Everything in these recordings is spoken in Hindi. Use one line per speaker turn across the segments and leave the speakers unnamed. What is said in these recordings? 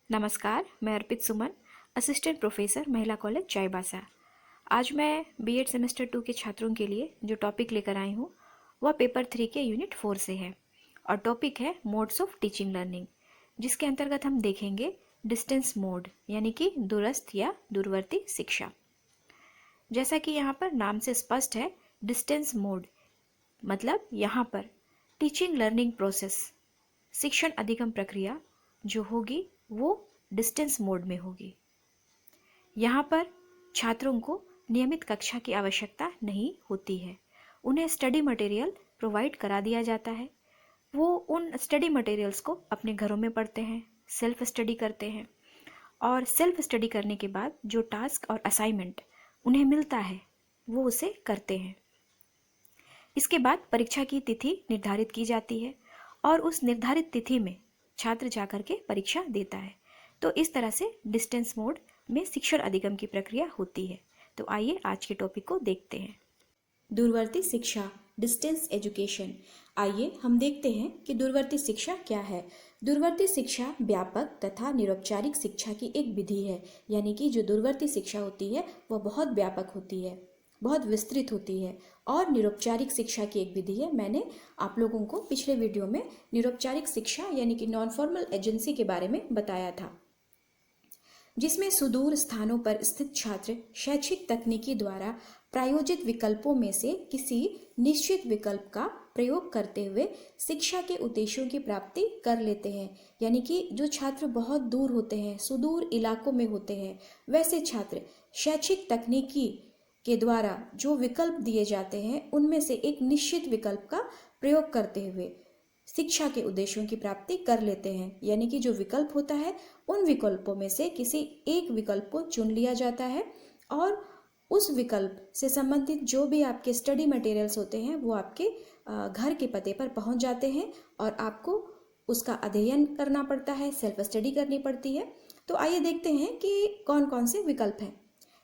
नमस्कार, मैं अर्पित सुमन, असिस्टेंट प्रोफेसर महिला कॉलेज चाईबासा। आज मैं बीएड सेमेस्टर 2 के छात्रों के लिए जो टॉपिक लेकर आई हूँ वह पेपर 3 के यूनिट 4 से है और टॉपिक है मोड्स ऑफ टीचिंग लर्निंग, जिसके अंतर्गत हम देखेंगे डिस्टेंस मोड यानी कि दूरस्थ या दूरवर्ती शिक्षा। जैसा कि यहाँ पर नाम से स्पष्ट है, डिस्टेंस मोड मतलब यहाँ पर टीचिंग लर्निंग प्रोसेस, शिक्षण अधिगम प्रक्रिया जो होगी वो डिस्टेंस मोड में होगी। यहाँ पर छात्रों को नियमित कक्षा की आवश्यकता नहीं होती है, उन्हें स्टडी मटेरियल प्रोवाइड करा दिया जाता है। वो उन स्टडी मटेरियल्स को अपने घरों में पढ़ते हैं, सेल्फ स्टडी करते हैं और सेल्फ स्टडी करने के बाद जो टास्क और असाइनमेंट उन्हें मिलता है वो उसे करते हैं। इसके बाद परीक्षा की तिथि निर्धारित की जाती है और उस निर्धारित तिथि में छात्र जाकर के परीक्षा देता है। तो इस तरह से डिस्टेंस मोड में शिक्षण अधिगम की प्रक्रिया होती है। तो आइए आज के टॉपिक को देखते हैं। दूरवर्ती शिक्षा, डिस्टेंस एजुकेशन। आइए हम देखते हैं कि दूरवर्ती शिक्षा क्या है। दूरवर्ती शिक्षा व्यापक तथा निरौपचारिक शिक्षा की एक विधि है, यानी कि जो दूरवर्ती शिक्षा होती है वह बहुत व्यापक होती है, बहुत विस्तृत होती है और निरौपचारिक शिक्षा की एक विधि है। मैंने आप लोगों को पिछले वीडियो में निरौपचारिक शिक्षा यानी कि नॉन फॉर्मल एजेंसी के बारे में बताया था, जिसमें सुदूर स्थानों पर स्थित छात्र शैक्षिक तकनीकी द्वारा प्रायोजित विकल्पों में से किसी निश्चित विकल्प का प्रयोग करते हुए शिक्षा के उद्देश्यों की प्राप्ति कर लेते हैं। यानी कि जो छात्र बहुत दूर होते हैं, सुदूर इलाकों में होते हैं, वैसे छात्र शैक्षिक तकनीकी के द्वारा जो विकल्प दिए जाते हैं उनमें से एक निश्चित विकल्प का प्रयोग करते हुए शिक्षा के उद्देश्यों की प्राप्ति कर लेते हैं। यानी कि जो विकल्प होता है उन विकल्पों में से किसी एक विकल्प को चुन लिया जाता है और उस विकल्प से संबंधित जो भी आपके स्टडी मटेरियल्स होते हैं वो आपके घर के पते पर पहुंच जाते हैं और आपको उसका अध्ययन करना पड़ता है, सेल्फ स्टडी करनी पड़ती है। तो आइए देखते हैं कि कौन कौन से विकल्प हैं।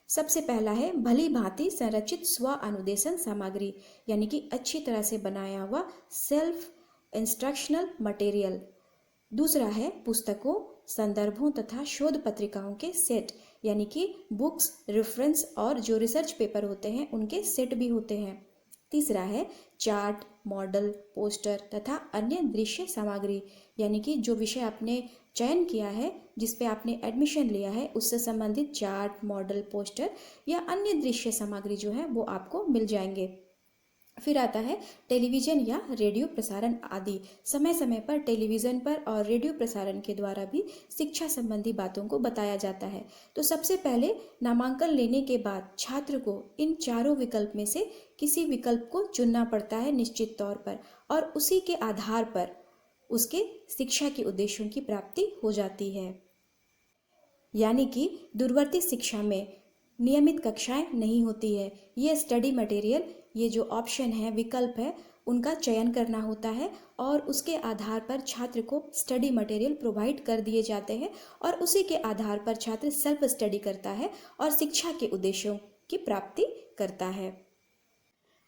सबसे पहला है भली भांति संरचित स्व अनुदेशन सामग्री, यानी कि अच्छी तरह से बनाया हुआ सेल्फ इंस्ट्रक्शनल मटेरियल। दूसरा है पुस्तकों, संदर्भों तथा शोध पत्रिकाओं के सेट, यानी कि बुक्स, रेफरेंस और जो रिसर्च पेपर होते हैं उनके सेट भी होते हैं। तीसरा है चार्ट, मॉडल, पोस्टर तथा अन्य दृश्य सामग्री, यानी कि जो विषय आपने चयन किया है, जिस पे आपने एडमिशन लिया है, उससे संबंधित चार्ट, मॉडल, पोस्टर या अन्य दृश्य सामग्री जो है वो आपको मिल जाएंगे। फिर आता है टेलीविज़न या रेडियो प्रसारण आदि। समय समय पर टेलीविज़न पर और रेडियो प्रसारण के द्वारा भी शिक्षा संबंधी बातों को बताया जाता है। तो सबसे पहले नामांकन लेने के बाद छात्र को इन चारों विकल्प में से किसी विकल्प को चुनना पड़ता है निश्चित तौर पर, और उसी के आधार पर उसके शिक्षा के उद्देश्यों की प्राप्ति हो जाती है। यानी कि दूरवर्ती शिक्षा में नियमित कक्षाएं नहीं होती है। ये स्टडी मटेरियल, ये जो ऑप्शन है, विकल्प है, उनका चयन करना होता है और उसके आधार पर छात्र को स्टडी मटेरियल प्रोवाइड कर दिए जाते हैं और उसी के आधार पर छात्र सेल्फ स्टडी करता है और शिक्षा के उद्देश्यों की प्राप्ति करता है।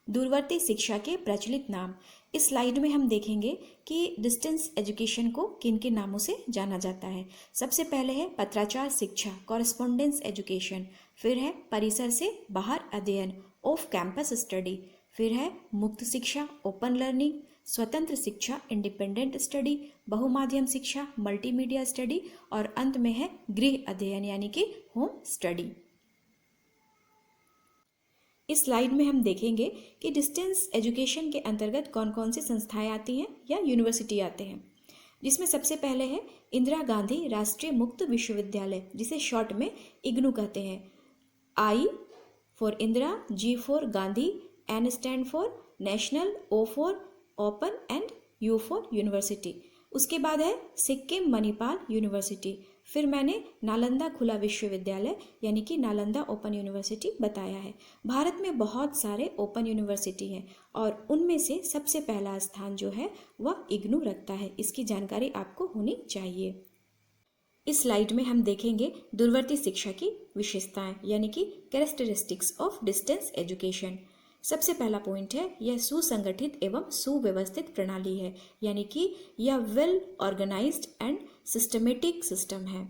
दूरवर्ती शिक्षा के प्रचलित नाम। इस स्लाइड में हम देखेंगे कि डिस्टेंस एजुकेशन को किन किन नामों से जाना जाता है। सबसे पहले है पत्राचार शिक्षा, कॉरेस्पॉन्डेंस एजुकेशन। फिर है परिसर से बाहर अध्ययन, ऑफ कैंपस स्टडी। फिर है मुक्त शिक्षा, ओपन लर्निंग, स्वतंत्र शिक्षा, इंडिपेंडेंट स्टडी, बहुमाध्यम शिक्षा, मल्टीमीडिया स्टडी और अंत में है गृह अध्ययन यानी कि होम स्टडी। इस स्लाइड में हम देखेंगे कि डिस्टेंस एजुकेशन के अंतर्गत कौन कौन सी संस्थाएं आती हैं या यूनिवर्सिटी आते हैं, जिसमें सबसे पहले है इंदिरा गांधी राष्ट्रीय मुक्त विश्वविद्यालय, जिसे शॉर्ट में इग्नू कहते हैं। I for Indira, G for Gandhi, N stand for national, O for open and U for university. उसके बाद है सिक्किम मणिपाल यूनिवर्सिटी। फिर मैंने नालंदा खुला विश्वविद्यालय यानी कि नालंदा ओपन यूनिवर्सिटी बताया है। भारत में बहुत सारे ओपन यूनिवर्सिटी हैं और उनमें से सबसे पहला स्थान जो है वह इग्नू रखता है। इसकी जानकारी आपको होनी चाहिए। इस स्लाइड में हम देखेंगे दूरवर्ती शिक्षा की विशेषताएं यानी कि कैरेक्टरिस्टिक्स ऑफ डिस्टेंस एजुकेशन। सबसे पहला पॉइंट है यह सुसंगठित एवं सुव्यवस्थित प्रणाली है, यानी कि यह well organised and systematic system है।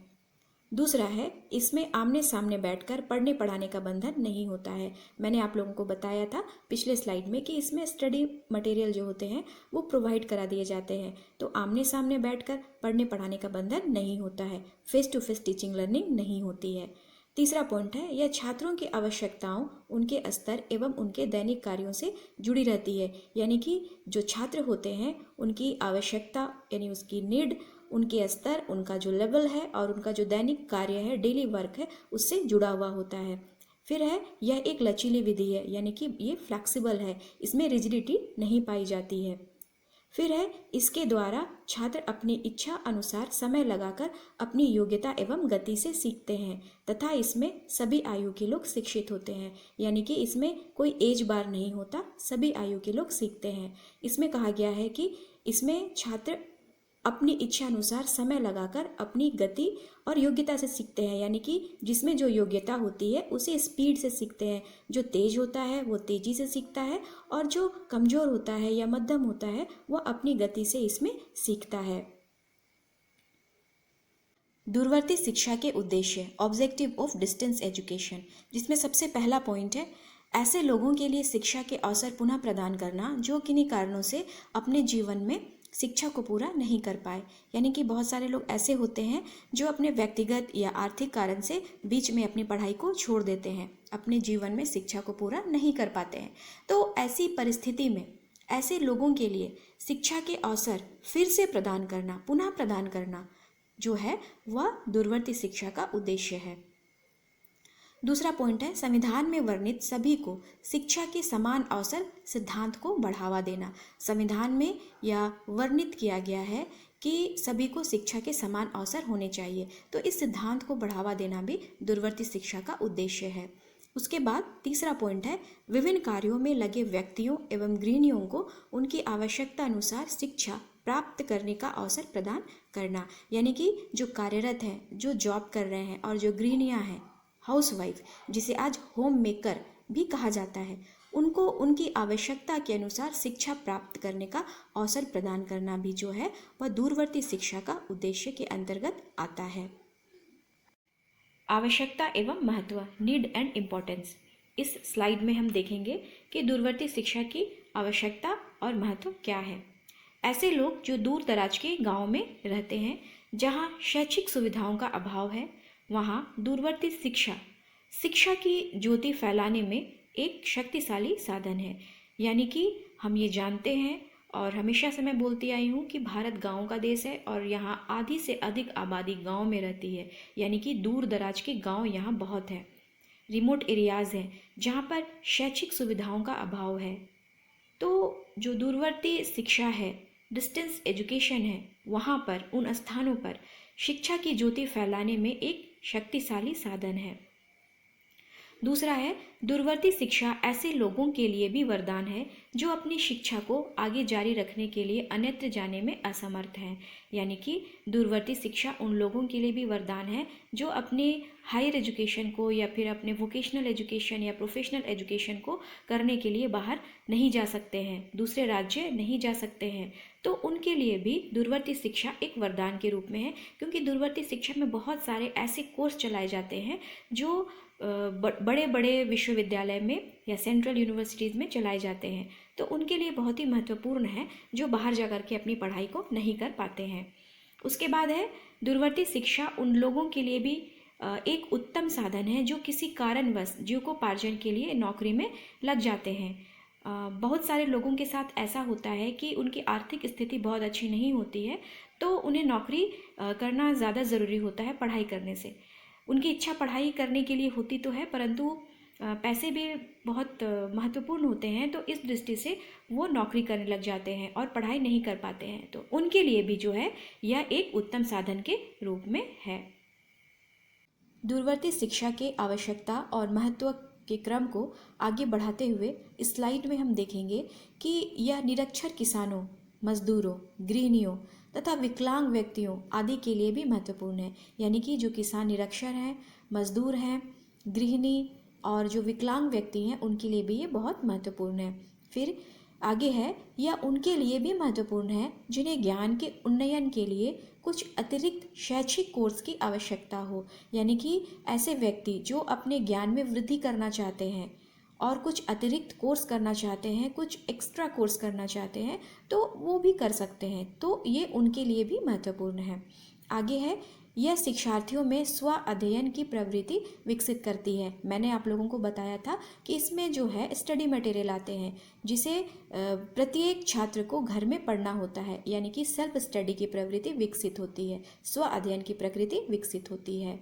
दूसरा है, इसमें आमने सामने बैठकर पढ़ने पढ़ाने का बंधन नहीं होता है। मैंने आप लोगों को बताया था पिछले स्लाइड में कि इसमें स्टडी मटेरियल जो होते हैं वो प्रोवाइड करा दिए जाते हैं, तो आमने सामने बैठकर पढ़ने पढ़ाने का बंधन नहीं होता है, face to face teaching learning नहीं होती है। तीसरा पॉइंट है, यह छात्रों की आवश्यकताओं, उनके स्तर एवं उनके दैनिक कार्यों से जुड़ी रहती है। यानी कि जो छात्र होते हैं उनकी आवश्यकता यानी उसकी नीड, उनके स्तर, उनका जो लेवल है और उनका जो दैनिक कार्य है, डेली वर्क है, उससे जुड़ा हुआ होता है। फिर है, यह एक लचीली विधि है, यानी कि ये फ्लैक्सिबल है, इसमें रिजिडिटी नहीं पाई जाती है। फिर है, इसके द्वारा छात्र अपनी इच्छा अनुसार समय लगाकर अपनी योग्यता एवं गति से सीखते हैं तथा इसमें सभी आयु के लोग शिक्षित होते हैं। यानी कि इसमें कोई एज बार नहीं होता, सभी आयु के लोग सीखते हैं। इसमें कहा गया है कि इसमें छात्र अपनी इच्छा अनुसार समय लगाकर अपनी गति और योग्यता से सीखते हैं। यानी कि जिसमें जो योग्यता होती है उसे स्पीड से सीखते हैं, जो तेज होता है वो तेजी से सीखता है और जो कमजोर होता है या मध्यम होता है वो अपनी गति से इसमें सीखता है। दूरवर्ती शिक्षा के उद्देश्य, ऑब्जेक्टिव ऑफ डिस्टेंस एजुकेशन, जिसमें सबसे पहला पॉइंट है, ऐसे लोगों के लिए शिक्षा के अवसर पुनः प्रदान करना जो किन्हीं कारणों से अपने जीवन में शिक्षा को पूरा नहीं कर पाए। यानी कि बहुत सारे लोग ऐसे होते हैं जो अपने व्यक्तिगत या आर्थिक कारण से बीच में अपनी पढ़ाई को छोड़ देते हैं, अपने जीवन में शिक्षा को पूरा नहीं कर पाते हैं। तो ऐसी परिस्थिति में ऐसे लोगों के लिए शिक्षा के अवसर फिर से प्रदान करना, पुनः प्रदान करना जो है वह दूरवर्ती शिक्षा का उद्देश्य है। दूसरा पॉइंट है, संविधान में वर्णित सभी को शिक्षा के समान अवसर सिद्धांत को बढ़ावा देना। संविधान में यह वर्णित किया गया है कि सभी को शिक्षा के समान अवसर होने चाहिए, तो इस सिद्धांत को बढ़ावा देना भी दूरवर्ती शिक्षा का उद्देश्य है। उसके बाद तीसरा पॉइंट है, विभिन्न कार्यों में लगे व्यक्तियों एवं गृहिणियों को उनकी आवश्यकता अनुसार शिक्षा प्राप्त करने का अवसर प्रदान करना। यानी कि जो कार्यरत हैं, जो जॉब कर रहे हैं और जो गृहिणियाँ हैं, हाउसवाइफ, जिसे आज होम मेकर भी कहा जाता है, उनको उनकी आवश्यकता के अनुसार शिक्षा प्राप्त करने का अवसर प्रदान करना भी जो है वह दूरवर्ती शिक्षा का उद्देश्य के अंतर्गत आता है। आवश्यकता एवं महत्व, नीड एंड इम्पोर्टेंस। इस स्लाइड में हम देखेंगे कि दूरवर्ती शिक्षा की आवश्यकता और महत्व क्या है। ऐसे लोग जो दूर दराज के गाँव में रहते हैं, जहाँ शैक्षिक सुविधाओं का अभाव है, वहाँ दूरवर्ती शिक्षा की ज्योति फैलाने में एक शक्तिशाली साधन है। यानी कि हम ये जानते हैं और हमेशा से मैं बोलती आई हूँ कि भारत गाँव का देश है और यहाँ आधी से अधिक आबादी गाँव में रहती है। यानी कि दूर दराज के गाँव यहाँ बहुत है, रिमोट एरियाज़ हैं जहाँ पर शैक्षिक सुविधाओं का अभाव है। तो जो दूरवर्ती शिक्षा है, डिस्टेंस एजुकेशन है, वहाँ पर उन स्थानों पर शिक्षा की ज्योति फैलाने में एक शक्तिशाली साधन है। दूसरा है, दूरवर्ती शिक्षा ऐसे लोगों के लिए भी वरदान है जो अपनी शिक्षा को आगे जारी रखने के लिए अन्यत्र जाने में असमर्थ हैं। यानी कि दूरवर्ती शिक्षा उन लोगों के लिए भी वरदान है जो अपने हायर एजुकेशन को या फिर अपने वोकेशनल एजुकेशन या प्रोफेशनल एजुकेशन को करने के लिए बाहर नहीं जा सकते हैं, दूसरे राज्य नहीं जा सकते हैं। तो उनके लिए भी दूरवर्ती शिक्षा एक वरदान के रूप में है, क्योंकि दूरवर्ती शिक्षा में बहुत सारे ऐसे कोर्स चलाए जाते हैं जो बड़े बड़े विश्वविद्यालय में या सेंट्रल यूनिवर्सिटीज़ में चलाए जाते हैं। तो उनके लिए बहुत ही महत्वपूर्ण है जो बाहर जा कर के अपनी पढ़ाई को नहीं कर पाते हैं। उसके बाद है, दूरवर्ती शिक्षा उन लोगों के लिए भी एक उत्तम साधन है जो किसी कारणवश जीविकोपार्जन के लिए नौकरी में लग जाते हैं। बहुत सारे लोगों के साथ ऐसा होता है कि उनकी आर्थिक स्थिति बहुत अच्छी नहीं होती है, तो उन्हें नौकरी करना ज़्यादा ज़रूरी होता है पढ़ाई करने से। उनकी इच्छा पढ़ाई करने के लिए होती तो है, परंतु पैसे भी बहुत महत्वपूर्ण होते हैं, तो इस दृष्टि से वो नौकरी करने लग जाते हैं और पढ़ाई नहीं कर पाते हैं। तो उनके लिए भी जो है यह एक उत्तम साधन के रूप में है। दूरवर्ती शिक्षा के आवश्यकता और महत्व के क्रम को आगे बढ़ाते हुए इस स्लाइड में हम देखेंगे कि यह निरक्षर किसानों, मजदूरों, गृहिणियों तथा विकलांग व्यक्तियों आदि के लिए भी महत्वपूर्ण है। यानी कि जो किसान निरक्षर हैं, मजदूर हैं, गृहिणी और जो विकलांग व्यक्ति हैं, उनके लिए भी ये बहुत महत्वपूर्ण है। फिर आगे है, यह उनके लिए भी महत्वपूर्ण है जिन्हें ज्ञान के उन्नयन के लिए कुछ अतिरिक्त शैक्षिक कोर्स की आवश्यकता हो। यानी कि ऐसे व्यक्ति जो अपने ज्ञान में वृद्धि करना चाहते हैं और कुछ अतिरिक्त कोर्स करना चाहते हैं, कुछ एक्स्ट्रा कोर्स करना चाहते हैं, तो वो भी कर सकते हैं। तो ये उनके लिए भी महत्वपूर्ण है। आगे है, यह शिक्षार्थियों में स्व अध्ययन की प्रवृत्ति विकसित करती है। मैंने आप लोगों को बताया था कि इसमें जो है स्टडी मटेरियल आते हैं जिसे प्रत्येक छात्र को घर में पढ़ना होता है, यानी कि सेल्फ स्टडी की प्रवृत्ति विकसित होती है, स्व अध्ययन की प्रकृति विकसित होती है।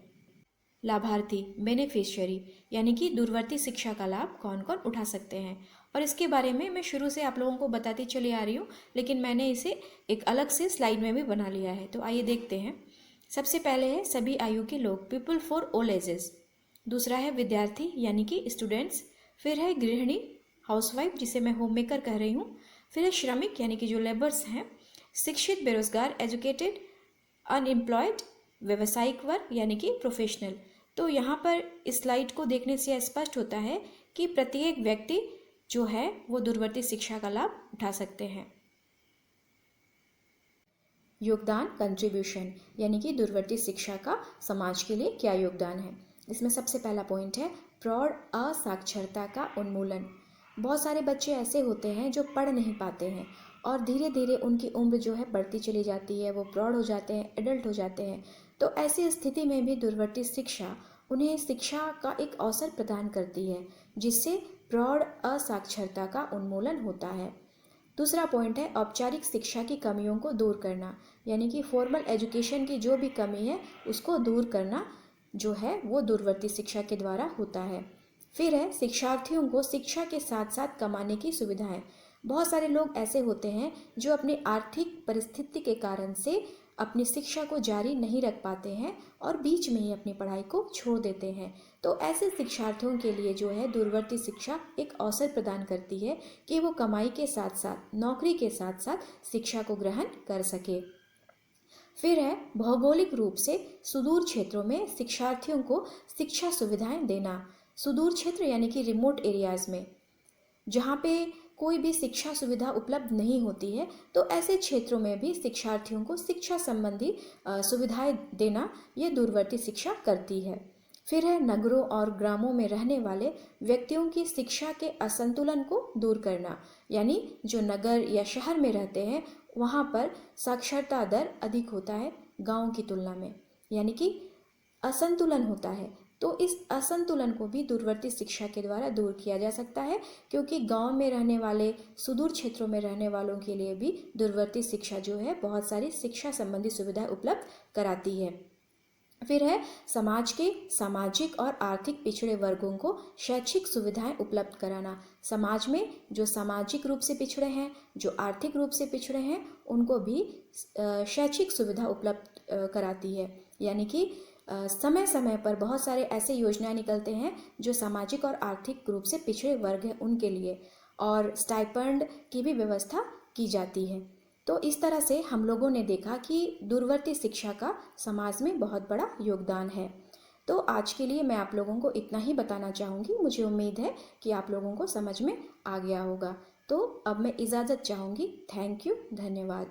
लाभार्थी बेनिफिशियरी, यानी कि दूरवर्ती शिक्षा का लाभ कौन कौन उठा सकते हैं, और इसके बारे में मैं शुरू से आप लोगों को बताती चली आ रही हूँ, लेकिन मैंने इसे एक अलग से स्लाइड में भी बना लिया है। तो आइए देखते हैं। सबसे पहले है सभी आयु के लोग, पीपल फॉर ऑल एजेस। दूसरा है विद्यार्थी यानी कि स्टूडेंट्स। फिर है गृहिणी, हाउसवाइफ, जिसे मैं होम मेकर कह रही हूँ। फिर है श्रमिक यानी कि जो लेबर्स हैं। शिक्षित, बेरोजगार, एजुकेटेड, अनएम्प्लॉयड, व्यावसायिक वर्ग यानी कि प्रोफेशनल। तो यहाँ पर इस स्लाइड को देखने से स्पष्ट होता है कि प्रत्येक व्यक्ति जो है वो दूरवर्ती शिक्षा का लाभ उठा सकते हैं। योगदान, कंट्रीब्यूशन, यानी कि दूरवर्ती शिक्षा का समाज के लिए क्या योगदान है। इसमें सबसे पहला पॉइंट है प्रौढ़ असाक्षरता का उन्मूलन। बहुत सारे बच्चे ऐसे होते हैं जो पढ़ नहीं पाते हैं और धीरे धीरे उनकी उम्र जो है बढ़ती चली जाती है, वो प्रौढ़ हो जाते हैं, एडल्ट हो जाते हैं। तो ऐसी स्थिति में भी दूरवर्ती शिक्षा उन्हें शिक्षा का एक अवसर प्रदान करती है, जिससे प्रौढ़ असाक्षरता का उन्मूलन होता है। दूसरा पॉइंट है औपचारिक शिक्षा की कमियों को दूर करना, यानी कि फॉर्मल एजुकेशन की जो भी कमी है उसको दूर करना जो है वो दूरवर्ती शिक्षा के द्वारा होता है। फिर है शिक्षार्थियों को शिक्षा के साथ साथ कमाने की सुविधाएं। बहुत सारे लोग ऐसे होते हैं जो अपनी आर्थिक परिस्थिति के कारण से अपनी शिक्षा को जारी नहीं रख पाते हैं और बीच में ही अपनी पढ़ाई को छोड़ देते हैं। तो ऐसे शिक्षार्थियों के लिए जो है दूरवर्ती शिक्षा एक अवसर प्रदान करती है कि वो कमाई के साथ साथ, नौकरी के साथ साथ शिक्षा को ग्रहण कर सके। फिर है भौगोलिक रूप से सुदूर क्षेत्रों में शिक्षार्थियों को शिक्षा सुविधाएं देना। सुदूर क्षेत्र यानी कि रिमोट एरियाज में जहाँ पे कोई भी शिक्षा सुविधा उपलब्ध नहीं होती है, तो ऐसे क्षेत्रों में भी शिक्षार्थियों को शिक्षा संबंधी सुविधाएं देना ये दूरवर्ती शिक्षा करती है। फिर है नगरों और ग्रामों में रहने वाले व्यक्तियों की शिक्षा के असंतुलन को दूर करना, यानी जो नगर या शहर में रहते हैं वहाँ पर साक्षरता दर अधिक होता है गाँव की तुलना में, यानी कि असंतुलन होता है। तो इस असंतुलन को भी दूरवर्ती शिक्षा के द्वारा दूर किया जा सकता है, क्योंकि गांव में रहने वाले, सुदूर क्षेत्रों में रहने वालों के लिए भी दूरवर्ती शिक्षा जो है बहुत सारी शिक्षा संबंधी सुविधाएं उपलब्ध कराती है। फिर है समाज के सामाजिक और आर्थिक पिछड़े वर्गों को शैक्षिक सुविधाएं उपलब्ध कराना। समाज में जो सामाजिक रूप से पिछड़े हैं, जो आर्थिक रूप से पिछड़े हैं, उनको भी शैक्षिक सुविधा उपलब्ध कराती है। यानी कि समय समय पर बहुत सारे ऐसे योजनाएं निकलते हैं जो सामाजिक और आर्थिक रूप से पिछड़े वर्ग हैं उनके लिए, और स्टाइपेंड की भी व्यवस्था की जाती है। तो इस तरह से हम लोगों ने देखा कि दूरवर्ती शिक्षा का समाज में बहुत बड़ा योगदान है। तो आज के लिए मैं आप लोगों को इतना ही बताना चाहूँगी। मुझे उम्मीद है कि आप लोगों को समझ में आ गया होगा। तो अब मैं इजाज़त चाहूँगी। थैंक यू, धन्यवाद।